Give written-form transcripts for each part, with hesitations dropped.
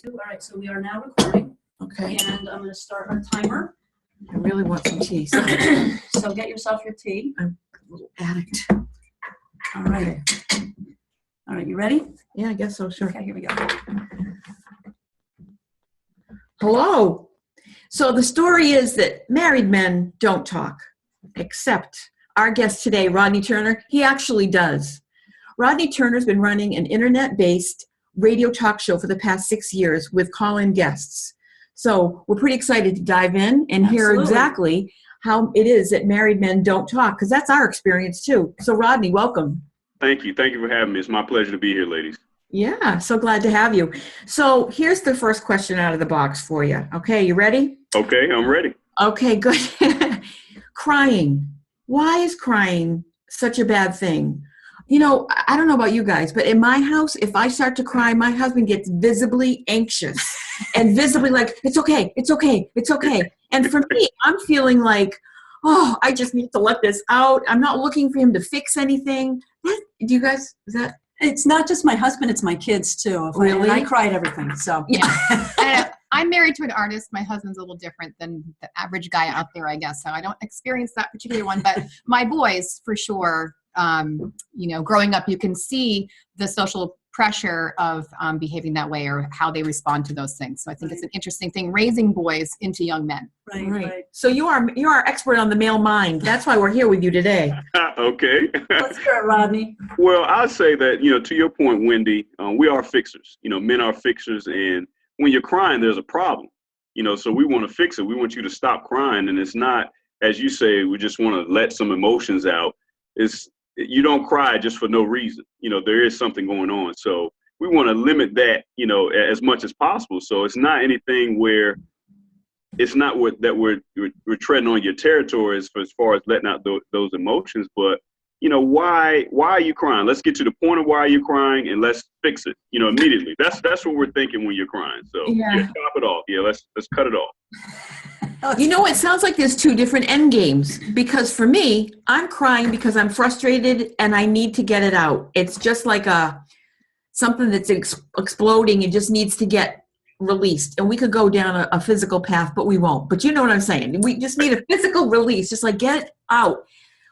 All right, so we are now recording, Okay. and I'm going to start our timer. I really want some tea. So get yourself your tea. I'm a little addict. All right. Okay. All right, you ready? Yeah, I guess so, sure. Okay, here we go. Hello. So the story is that married men don't talk, except our guest today, Rodney Turner, he actually does. Rodney Turner's been running an internet-based radio talk show for the past 6 years with call-in guests. So we're pretty excited to dive in and hear exactly how it is that married men don't talk, because that's our experience too. So Rodney, welcome. Thank you. Thank you for having me. It's my pleasure to be here, ladies. Yeah, so glad to have you. So here's the first question out of the box for you. Okay, you ready? Okay, I'm ready. Okay, good. Crying. Why is crying such a bad thing? You know, I don't know about you guys, but in my house, if I start to cry, my husband gets visibly anxious and visibly like, it's okay, it's okay, it's okay. And for me, I'm feeling like, oh, I just need to let this out. I'm not looking for him to fix anything. Do you guys, is that? It's not just my husband, it's my kids too. Really? I cried everything, so. Yeah. I'm married to an artist. My husband's a little different than the average guy out there, I guess. So I don't experience that particular one, but my boys, for sure, growing up, you can see the social pressure of behaving that way or how they respond to those things. So I think it's an interesting thing, raising boys into young men. Right. So you are expert on the male mind. That's why we're here with you today. Okay. Let's hear it, Rodney. Well, I'd say that, to your point, Wendy, we are fixers. Men are fixers. And when you're crying, there's a problem. So we want to fix it. We want you to stop crying. And it's not, as you say, we just want to let some emotions out. You don't cry just for no reason. There is something going on. So we want to limit that, as much as possible. So it's not anything where it's not we're treading on your territory as far as letting out those emotions. But, why are you crying? Let's get to the point of why you're crying and let's fix it, immediately. That's what we're thinking when you're crying. So yeah, stop it off. Yeah, let's cut it off. It sounds like there's two different end games, because for me, I'm crying because I'm frustrated and I need to get it out. It's just like something that's exploding and just needs to get released. And we could go down a physical path, but we won't. But you know what I'm saying? We just need a physical release, just like get it out.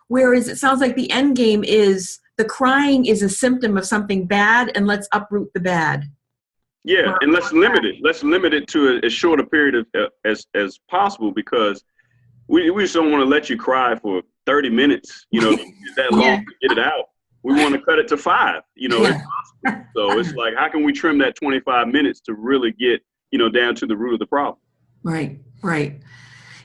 Whereas it sounds like the end game is the crying is a symptom of something bad, and let's uproot the bad. Yeah, and let's limit it. Let's limit it to as short a period as possible, because we just don't want to let you cry for 30 minutes, that long to get it out. We want to cut it to 5, if possible. So it's like, how can we trim that 25 minutes to really get, down to the root of the problem? Right.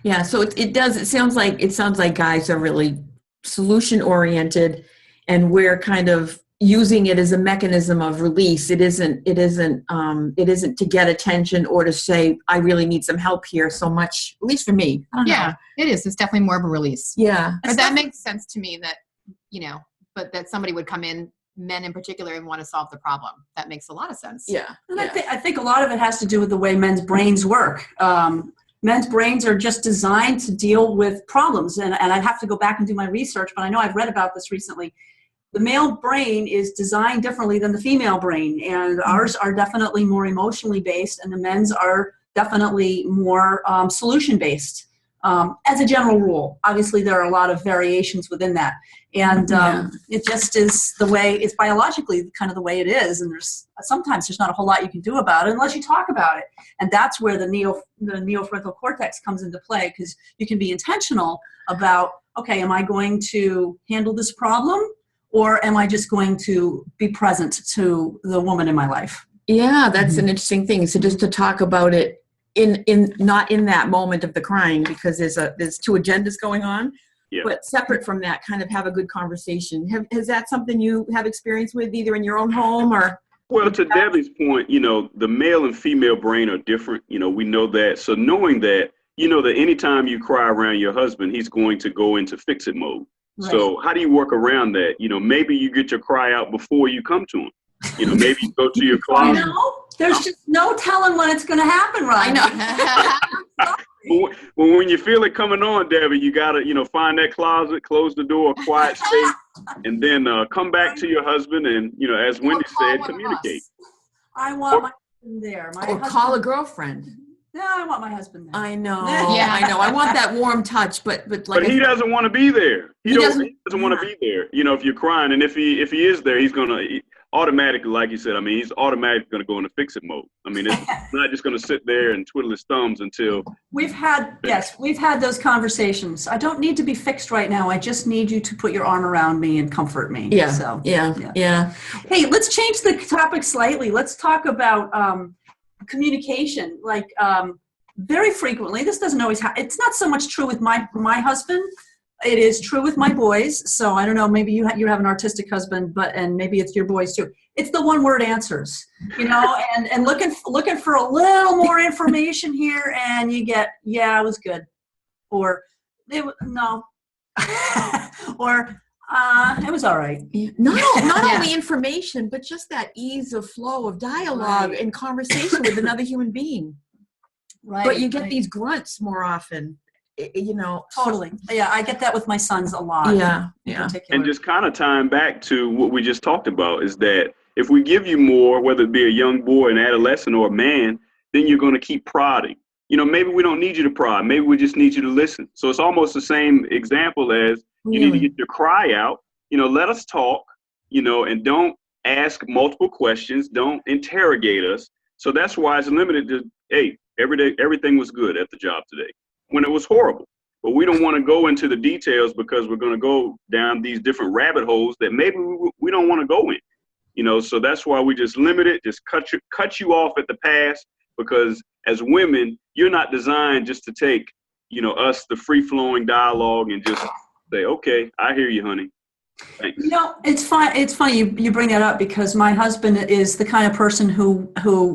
Yeah, so it sounds like guys are really solution oriented, and we're kind of using it as a mechanism of release. It isn't to get attention or to say, I really need some help here so much, at least for me. I don't know. It is. It's definitely more of a release. Yeah. But that makes sense to me that, but that somebody would come in, men in particular, and want to solve the problem. That makes a lot of sense. Yeah. And I think a lot of it has to do with the way men's brains work. Men's brains are just designed to deal with problems. And I'd have to go back and do my research, but I know I've read about this recently. The male brain is designed differently than the female brain, and ours are definitely more emotionally based, and the men's are definitely more solution-based, as a general rule. Obviously, there are a lot of variations within that, and it just is the way, it's biologically kind of the way it is, and sometimes there's not a whole lot you can do about it unless you talk about it, and that's where the neofrontal cortex comes into play, because you can be intentional about, okay, am I going to handle this problem? Or am I just going to be present to the woman in my life? Yeah, that's an interesting thing. So just to talk about it in not in that moment of the crying, because there's two agendas going on, but separate from that, kind of have a good conversation. Is that something you have experience with, either in your own home or? Well, to Debbie's point, the male and female brain are different. We know that. So knowing that, that anytime you cry around your husband, he's going to go into fix-it mode. Right. So how do you work around that? Maybe you get your cry out before you come to him. Maybe you go to your closet. There's just no telling when it's going to happen, right? I know. Well, when you feel it coming on, Debbie, you got to, find that closet, close the door, quiet space, and then come back to your husband and, as Wendy said, communicate. I want my there. My Or husband, call a girlfriend. No, I want my husband there. I know. Yeah. I know. I want that warm touch, but like But he doesn't want to be there. He doesn't want to Yeah. be there. You know, if you're crying, and if he is there, he's gonna automatically, like you said. I mean, he's automatically gonna go into fix it mode. I mean, it's not just gonna sit there and twiddle his thumbs until. We've had those conversations. I don't need to be fixed right now. I just need you to put your arm around me and comfort me. Yeah. So Yeah. Hey, let's change the topic slightly. Let's talk about communication. Like very frequently, this doesn't always happen. It's not so much true with my husband. It is true with my boys. So I don't know. Maybe you have an artistic husband, and maybe it's your boys too. It's the one-word answers, you know, and looking for a little more information here, and you get, yeah, it was good, or no, or it was all right. Yeah. Not only information, but just that ease of flow of dialogue and conversation with another human being. Right. But you get these grunts more often, you know. Totally. Yeah, I get that with my sons a lot. Yeah. And just kind of tying back to what we just talked about is that if we give you more, whether it be a young boy, an adolescent, or a man, then you're going to keep prodding. You know, maybe we don't need you to prod. Maybe we just need you to listen. So it's almost the same example as you need to get your cry out. You know, let us talk, you know, and don't ask multiple questions. Don't interrogate us. So that's why it's limited to, hey, every day, everything was good at the job today, when it was horrible. But we don't want to go into the details because we're going to go down these different rabbit holes that maybe we don't want to go in. You know, so that's why we just limit it, just cut you off at the pass, because as women, you're not designed just to take, you know, us, the free-flowing dialogue, and just say, okay, I hear you, honey. Thanks. You know, it's fine. It's funny you bring that up, because my husband is the kind of person who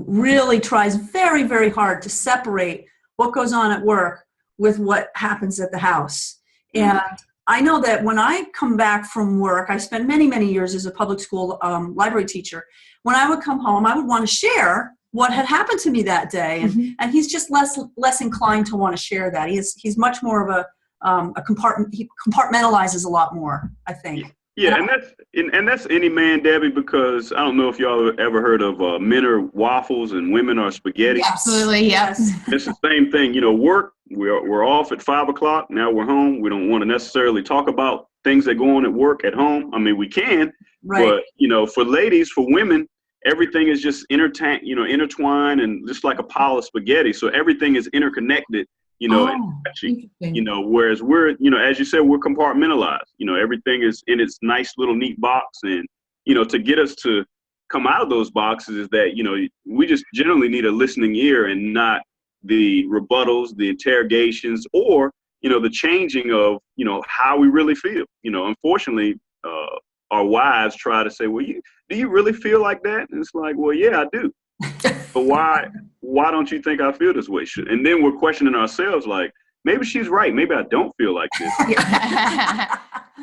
really tries very, very hard to separate what goes on at work with what happens at the house. And I know that when I come back from work, I spent many, many years as a public school library teacher. When I would come home, I would want to share what had happened to me that day. And he's just less inclined to want to share that. He's much more of a he compartmentalizes a lot more, I think. Yeah, and that's any man, Debbie, because I don't know if y'all have ever heard of men are waffles and women are spaghetti. Yes. Absolutely, yes. It's the same thing. You know, work, we're off at 5 o'clock. Now we're home. We don't want to necessarily talk about things that go on at work at home. I mean, we can, but, you know, for ladies, for women, everything is just intertwined and just like a pile of spaghetti. So everything is interconnected. You know, you know, whereas we're, you know, as you said, we're compartmentalized. You know, everything is in its nice little neat box. And, you know, to get us to come out of those boxes is that, you know, we just generally need a listening ear and not the rebuttals, the interrogations, or, you know, the changing of, you know, how we really feel. You know, unfortunately, our wives try to say, well, do you really feel like that? And it's like, well, yeah, I do. But why don't you think I feel this way? And then we're questioning ourselves, like, maybe she's right. Maybe I don't feel like this.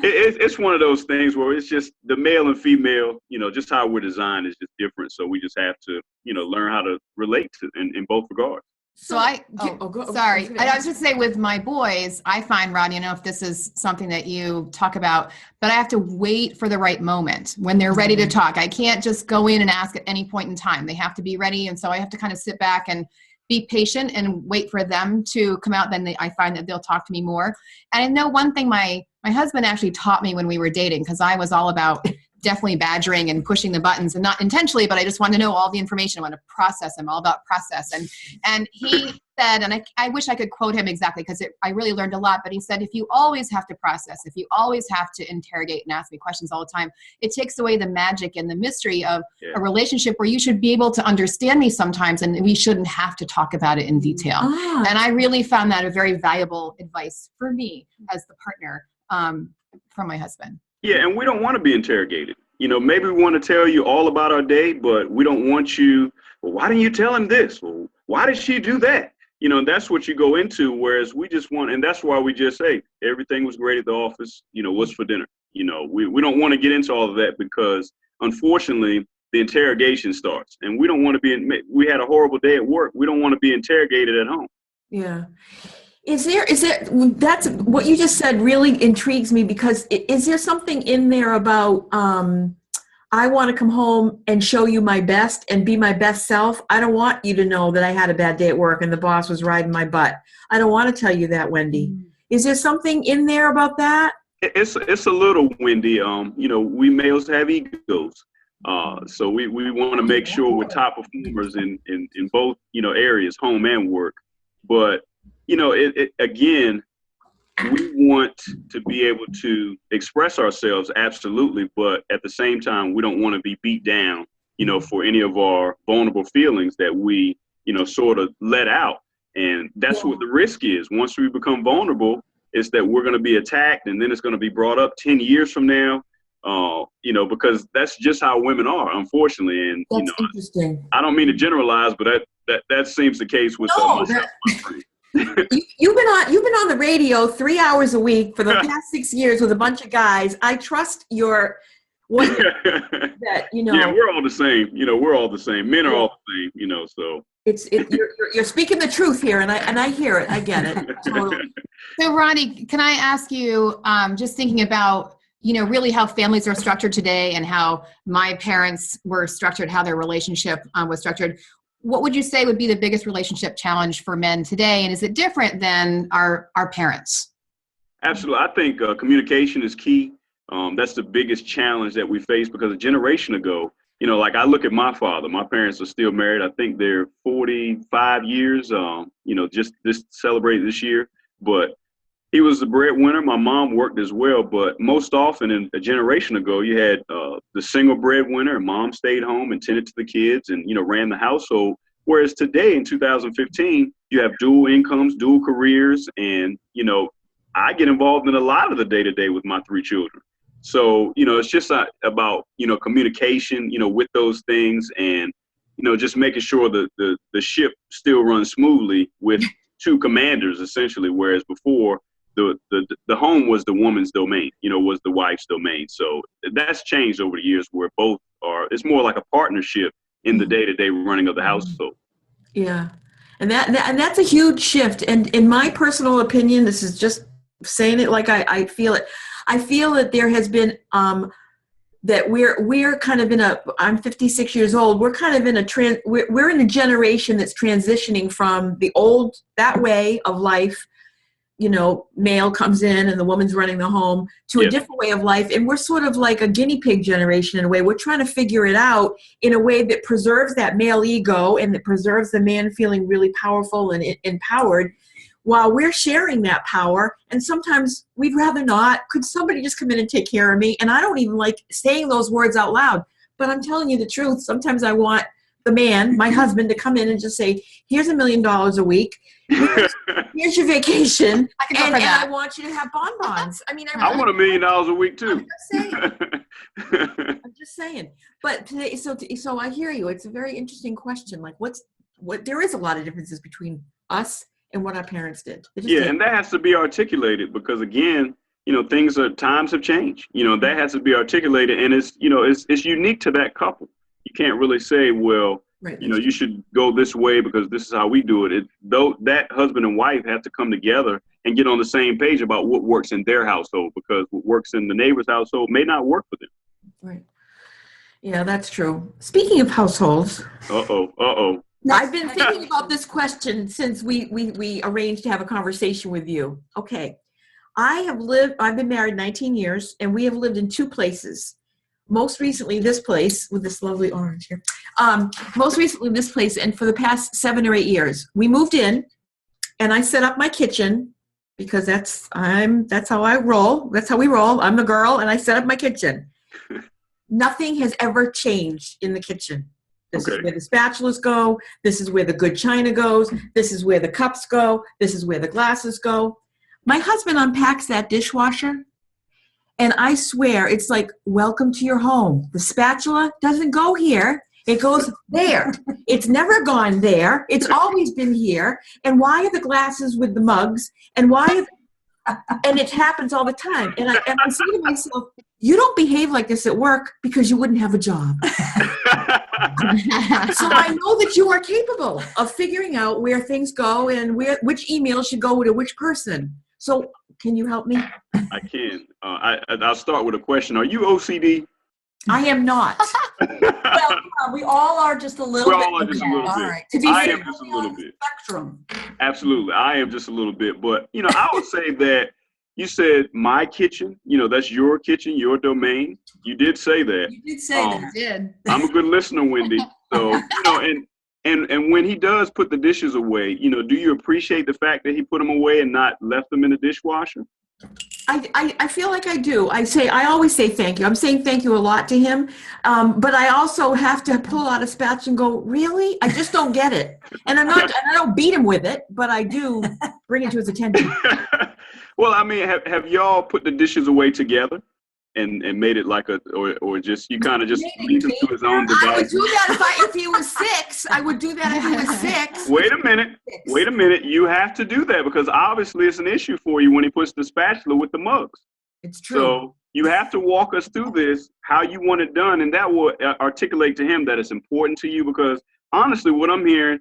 It's one of those things where it's just the male and female, you know, just how we're designed is just different. So we just have to, you know, learn how to relate to in both regards. So I was just say with my boys, I find, Rod, you know, if this is something that you talk about, but I have to wait for the right moment when they're ready to talk. I can't just go in and ask at any point in time. They have to be ready. And so I have to kind of sit back and be patient and wait for them to come out. Then I find that they'll talk to me more. And I know one thing my husband actually taught me when we were dating, because I was all about definitely badgering and pushing the buttons, and not intentionally, but I just want to know all the information. I want to process them, all about process. And he said, and I wish I could quote him exactly, because I really learned a lot, but he said, if you always have to process, if you always have to interrogate and ask me questions all the time, it takes away the magic and the mystery of a relationship where you should be able to understand me sometimes, and we shouldn't have to talk about it in detail. And I really found that a very valuable advice for me as the partner from my husband. Yeah, and we don't want to be interrogated. You know, maybe we want to tell you all about our day, but we don't want you, well, why didn't you tell him this? Well, why did she do that? You know, that's what you go into, whereas we just want, and that's why we just say, everything was great at the office, you know, what's for dinner? You know, we don't want to get into all of that, because unfortunately, the interrogation starts, and we don't want to be, we had a horrible day at work. We don't want to be interrogated at home. Yeah. Is there, that's what you just said really intrigues me, because is there something in there about, I want to come home and show you my best and be my best self. I don't want you to know that I had a bad day at work and the boss was riding my butt. I don't want to tell you that, Wendy. Is there something in there about that? It's a little, Wendy. We males have egos. So we want to make sure we're top performers in both, areas, home and work. But, again, we want to be able to express ourselves, absolutely, but at the same time, we don't want to be beat down, for any of our vulnerable feelings that we, sort of let out. And that's what the risk is. Once we become vulnerable, it's that we're going to be attacked, and then it's going to be brought up 10 years from now, because that's just how women are, unfortunately. And, that's interesting. I don't mean to generalize, but that seems the case with myself and my friends. You've been on the radio 3 hours a week for the past 6 years with a bunch of guys. I trust Yeah, we're all the same. We're all the same. Men are all the same. So you're speaking the truth here, and I hear it. I get it. Totally. So Ronnie, can I ask you, just thinking about, really how families are structured today and how my parents were structured, how their relationship was structured. What would you say would be the biggest relationship challenge for men today? And is it different than our parents? Absolutely. I think communication is key. That's the biggest challenge that we face, because a generation ago, like I look at my father, my parents are still married. I think they're 45 years, just celebrated this year, but he was the breadwinner. My mom worked as well, but most often in a generation ago, you had the single breadwinner, and mom stayed home and tended to the kids and, ran the household. Whereas today in 2015, you have dual incomes, dual careers. And, I get involved in a lot of the day-to-day with my 3 children. So, it's just about, communication, with those things, and, just making sure that the ship still runs smoothly with 2 commanders, essentially, whereas before, the home was the woman's domain, was the wife's domain. So that's changed over the years, where both are, it's more like a partnership in the day-to-day running of the household. Yeah. And that's a huge shift. And in my personal opinion, this is just saying it like I feel it. I feel that there has been, that we're kind of I'm 56 years old. We're kind of we're in a generation that's transitioning from the old, that way of life, male comes in and the woman's running the home, to a different way of life. And we're sort of like a guinea pig generation in a way. We're trying to figure it out in a way that preserves that male ego and that preserves the man feeling really powerful and empowered, while we're sharing that power. And sometimes we'd rather not. Could somebody just come in and take care of me? And I don't even like saying those words out loud, but I'm telling you the truth. Sometimes I want the man, my husband, to come in and just say, here's $1 million a week. Here's your vacation, and I want you to have bonbons. I mean, I want $1 million a week too. I'm just saying. But today, so I hear you. It's a very interesting question. Like, what? There is a lot of differences between us and what our parents did. And that has to be articulated, because again, times have changed. That has to be articulated, and it's unique to that couple. You can't really say, well, right, you should go this way because this is how we do it. Though that husband and wife have to come together and get on the same page about what works in their household, because what works in the neighbor's household may not work for them. Right. Yeah, that's true. Speaking of households. I've been thinking about this question since we arranged to have a conversation with you. Okay. I've been married 19 years, and we have lived in 2 places. Most recently, this place with this lovely orange here. Most recently, this place, and for the past 7 or 8 years, we moved in, and I set up my kitchen, because that's how I roll. That's how we roll. I'm the girl, and I set up my kitchen. Nothing has ever changed in the kitchen. This is where the spatulas go. This is where the good china goes. This is where the cups go. This is where the glasses go. My husband unpacks that dishwasher, and I swear it's like, welcome to your home. The spatula doesn't go here. It goes there. It's never gone there. It's always been here. And why are the glasses with the mugs? And and it happens all the time. And I say to myself, you don't behave like this at work because you wouldn't have a job. So I know that you are capable of figuring out where things go and which email should go to which person. So can you help me? I can. I'll start with a question. Are you OCD? I am not. Well, we all are just a little We bit. all are just a little All bit. right. To be I fair, am just a we're on little the bit. spectrum. Absolutely. I am just a little bit. But, I would say that you said my kitchen, that's your kitchen, your domain. You did say that. You did say I that. did. I'm a good listener, Wendy. So, and when he does put the dishes away, do you appreciate the fact that he put them away and not left them in the dishwasher? I feel like I do. I always say thank you. I'm saying thank you a lot to him. But I also have to pull out a spatula and go, really? I just don't get it. And I don't beat him with it, but I do bring it to his attention. Well, I mean, have y'all put the dishes away together and made it like or just, you kind of just leave him to his own I would devices? do that if he was 6. I would do that if he was 6. Wait a minute. You have to do that because obviously it's an issue for you when he puts the spatula with the mugs. It's true. So you have to walk us through this, how you want it done, and that will articulate to him that it's important to you because honestly, what I'm hearing,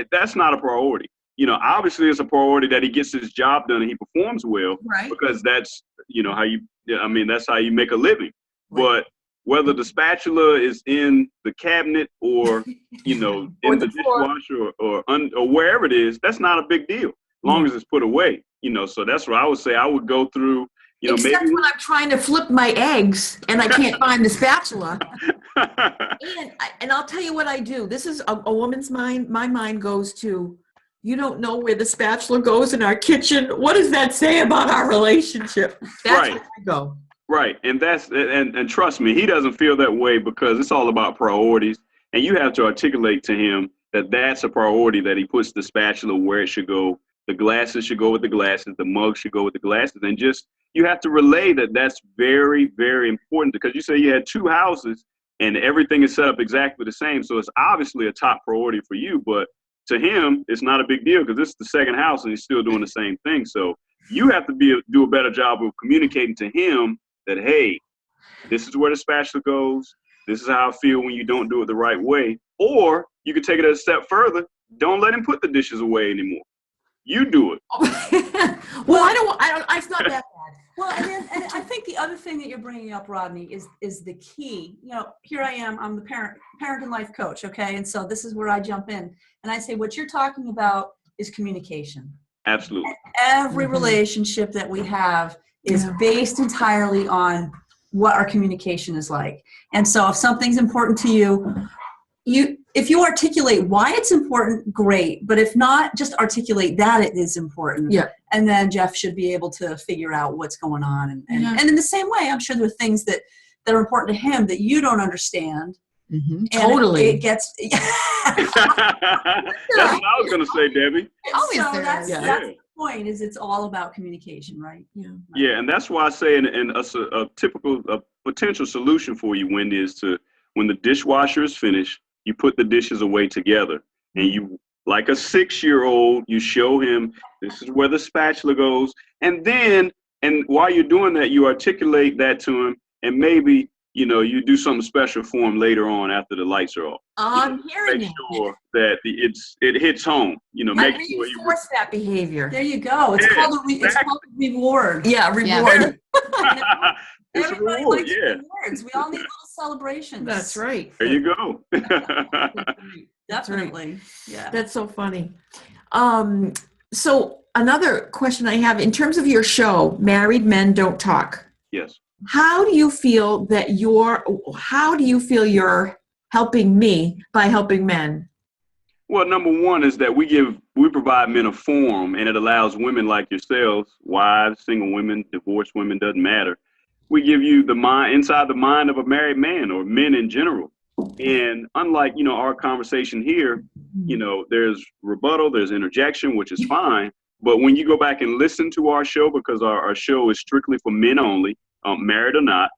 that's not a priority. Obviously it's a priority that he gets his job done and he performs well, Right. because that's, that's how you make a living. Right. But whether the spatula is in the cabinet or, in the dishwasher or wherever it is, that's not a big deal as long as it's put away, so that's what I would say. I would go through, Except maybe when I'm trying to flip my eggs and I can't find the spatula. And I'll tell you what I do. This is a woman's mind. My mind goes to, you don't know where the spatula goes in our kitchen. What does that say about our relationship? That's where I go. Right. And and trust me, he doesn't feel that way because it's all about priorities. And you have to articulate to him that that's a priority, that he puts the spatula where it should go. The glasses should go with the glasses. The mug should go with the glasses. And you have to relay that that's very, very important because you say you had 2 houses and everything is set up exactly the same. So it's obviously a top priority for you, but to him, it's not a big deal because this is the second house and he's still doing the same thing. So you have to do a better job of communicating to him that, hey, this is where the spatula goes. This is how I feel when you don't do it the right way. Or you could take it a step further. Don't let him put the dishes away anymore. You do it. Well, I don't, it's not that bad. Well, and I think the other thing that you're bringing up, Rodney, is the key. Here I am. I'm the parent and life coach, okay? And so this is where I jump in. And I say what you're talking about is communication. Absolutely. And every relationship that we have is based entirely on what our communication is like. And so if something's important to you, if you articulate why it's important, great. But if not, just articulate that it is important. Yeah. And then Jeff should be able to figure out what's going on. And in the same way, I'm sure there are things that are important to him that you don't understand. Mm-hmm. Totally. It gets. That's what I was going to say, Debbie. That's the point. Is it's all about communication, right? Yeah, and that's why I say, a potential solution for you, Wendy, is to, when the dishwasher is finished, you put the dishes away together, and you, like a 6-year-old, you show him this is where the spatula goes, and while you're doing that, you articulate that to him, and maybe you do something special for him later on after the lights are off. I'm hearing make sure that it hits home. Make sure you reinforce that behavior. There you go. It's called a reward. Yeah, reward. It's Everybody a reward, likes rewards. We all need little celebrations. That's right. There you go. Definitely. Yeah. That's so funny. So another question I have, in terms of your show, Married Men Don't Talk. Yes. How do you feel you're helping me by helping men? Well, number one is that we provide men a forum, and it allows women like yourselves, wives, single women, divorced women, doesn't matter. We give you inside the mind of a married man, or men in general. And unlike, our conversation here, there's rebuttal, there's interjection, which is fine. But when you go back and listen to our show, because our show is strictly for men only, married or not,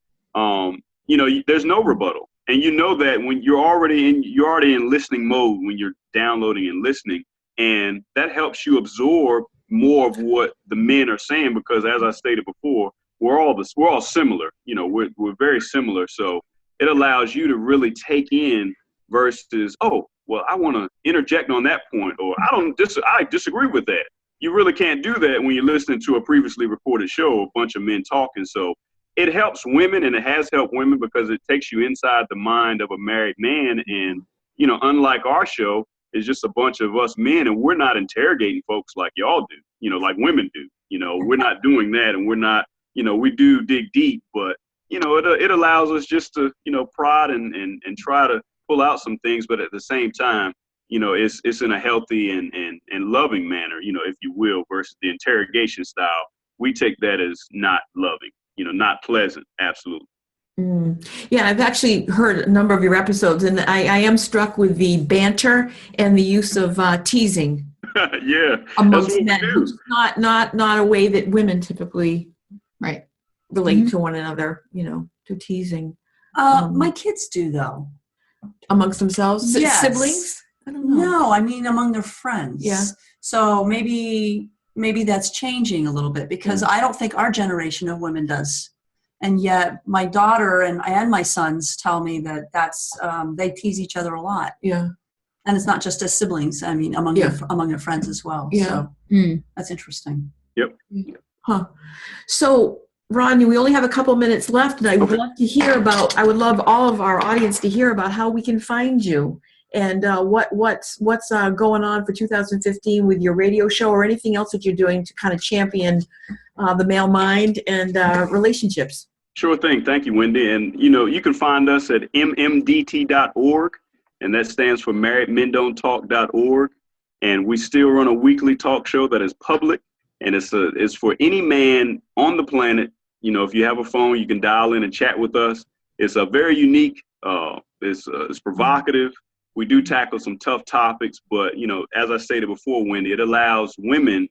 there's no rebuttal. And you know that when you're already in listening mode when you're downloading and listening, and that helps you absorb more of what the men are saying, because as I stated before, we're all similar. We're very similar. So it allows you to really take in versus, oh, well, I want to interject on that point, or I disagree with that. You really can't do that when you're listening to a previously recorded show, a bunch of men talking. So it helps women, and it has helped women because it takes you inside the mind of a married man. And, you know, unlike our show, it's just a bunch of us men, and we're not interrogating folks like y'all do, you know, like women do. You know, we're not doing that, and we're not, you know, we do dig deep, but, you know, it allows us just to, you know, prod and try to pull out some things, but at the same time, you know, it's in a healthy and loving manner, you know, if you will, versus the interrogation style. We take that as not loving, you know, not pleasant. Absolutely. Yeah, I've actually heard a number of your episodes, and I am struck with the banter and the use of teasing Yeah, amongst men, which is not a way that women typically relate to one another, you know, to teasing. My kids do, though. Amongst themselves? Yes. Siblings? I don't know. No, I mean among their friends. Yeah. So maybe that's changing a little bit, because I don't think our generation of women does. And yet my daughter and my sons tell me that that's they tease each other a lot. Yeah. And it's not just as siblings. I mean, among their friends as well. Yeah. So that's interesting. Yep. Huh. So, Rodney, we only have a couple minutes left, and I would love all of our audience to hear about how we can find you, and what's going on for 2015 with your radio show, or anything else that you're doing to kind of champion the male mind and relationships. Sure thing. Thank you, Wendy. And, you know, you can find us at mmdt.org, and that stands for marriedmendon'ttalk.org. And we still run a weekly talk show that is public, and it's for any man on the planet. You know, if you have a phone, you can dial in and chat with us. It's a very unique, it's provocative. We do tackle some tough topics, but, you know, as I stated before, Wendy, it allows women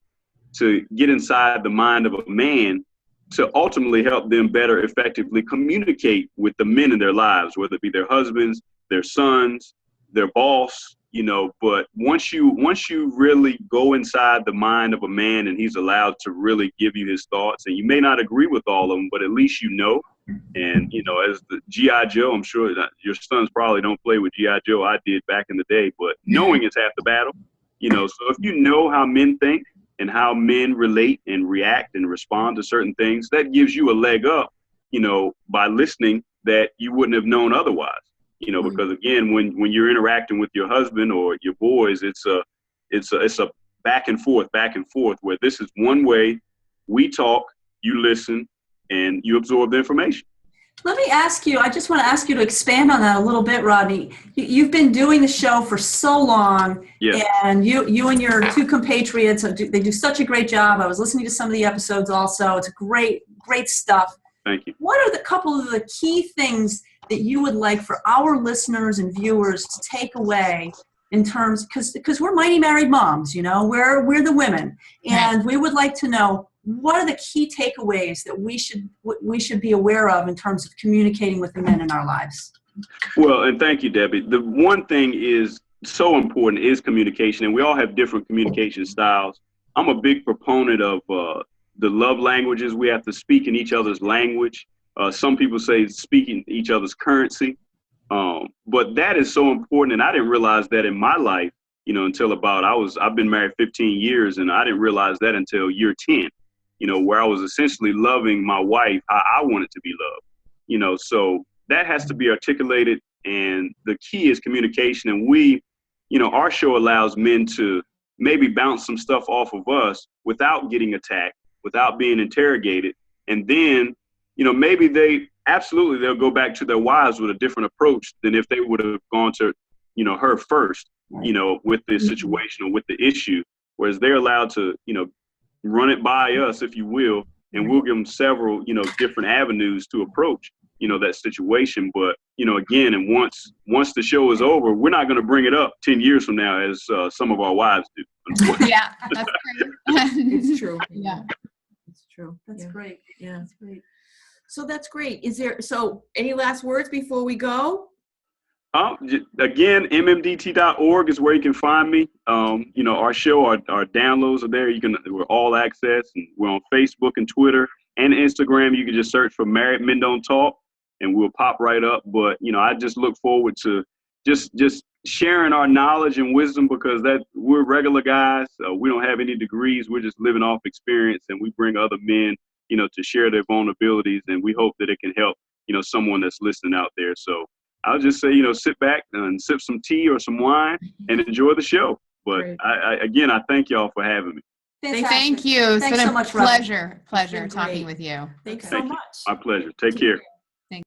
to get inside the mind of a man to ultimately help them better effectively communicate with the men in their lives, whether it be their husbands, their sons, their boss, you know. But once you really go inside the mind of a man and he's allowed to really give you his thoughts, and you may not agree with all of them, but at least you know. And, you know, as the G.I. Joe, I'm sure that your sons probably don't play with G.I. Joe. I did back in the day, but knowing is half the battle, you know. So if you know how men think and how men relate and react and respond to certain things, that gives you a leg up, you know, by listening, that you wouldn't have known otherwise, you know, because again, when you're interacting with your husband or your boys, it's a back and forth, where this is one way, we talk, you listen, and you absorb the information. Let me ask you, I just want to ask you to expand on that a little bit, Rodney. You've been doing the show for so long, and you and your two compatriots, they do such a great job. I was listening to some of the episodes also. It's great stuff. Thank you. What are the couple of the key things that you would like for our listeners and viewers to take away in terms, because we're mighty married moms, you know, we're the women, and we would like to know, what are the key takeaways that we should be aware of in terms of communicating with the men in our lives? Well, and thank you, Debbie. The one thing is so important is communication, and we all have different communication styles. I'm a big proponent of the love languages. We have to speak in each other's language. Some people say speaking each other's currency. But that is so important, and I didn't realize that in my life, you know, until I've been married 15 years, and I didn't realize that until year 10. You know, where I was essentially loving my wife how I wanted to be loved, you know. So that has to be articulated, and the key is communication. And we, you know, our show allows men to maybe bounce some stuff off of us without getting attacked, without being interrogated. And then, you know, maybe they'll go back to their wives with a different approach than if they would have gone to, you know, her first, you know, with this situation or with the issue, whereas they're allowed to, you know, run it by us, if you will, and we'll give them several, you know, different avenues to approach, you know, that situation. But, you know, again, and once the show is over, we're not going to bring it up 10 years from now as some of our wives do. Yeah, that's great. It's true. Yeah, it's true. That's great. Yeah, that's great. So that's great. Any last words before we go? Again, mmdt.org is where you can find me. You know, our show, our downloads are there. We're all access, and we're on Facebook and Twitter and Instagram. You can just search for Married Men Don't Talk, and we'll pop right up. But, you know, I just look forward to just sharing our knowledge and wisdom, because we're regular guys. We don't have any degrees. We're just living off experience, and we bring other men you know, to share their vulnerabilities. And we hope that it can help, you know, someone that's listening out there. So I'll just say, you know, sit back and sip some tea or some wine and enjoy the show. But Great. again, I thank y'all for having me. Fantastic. Thank you. It's Thanks been so a much, Robin. pleasure been talking great. with you. Thanks so Thank you. much. My pleasure. Take care.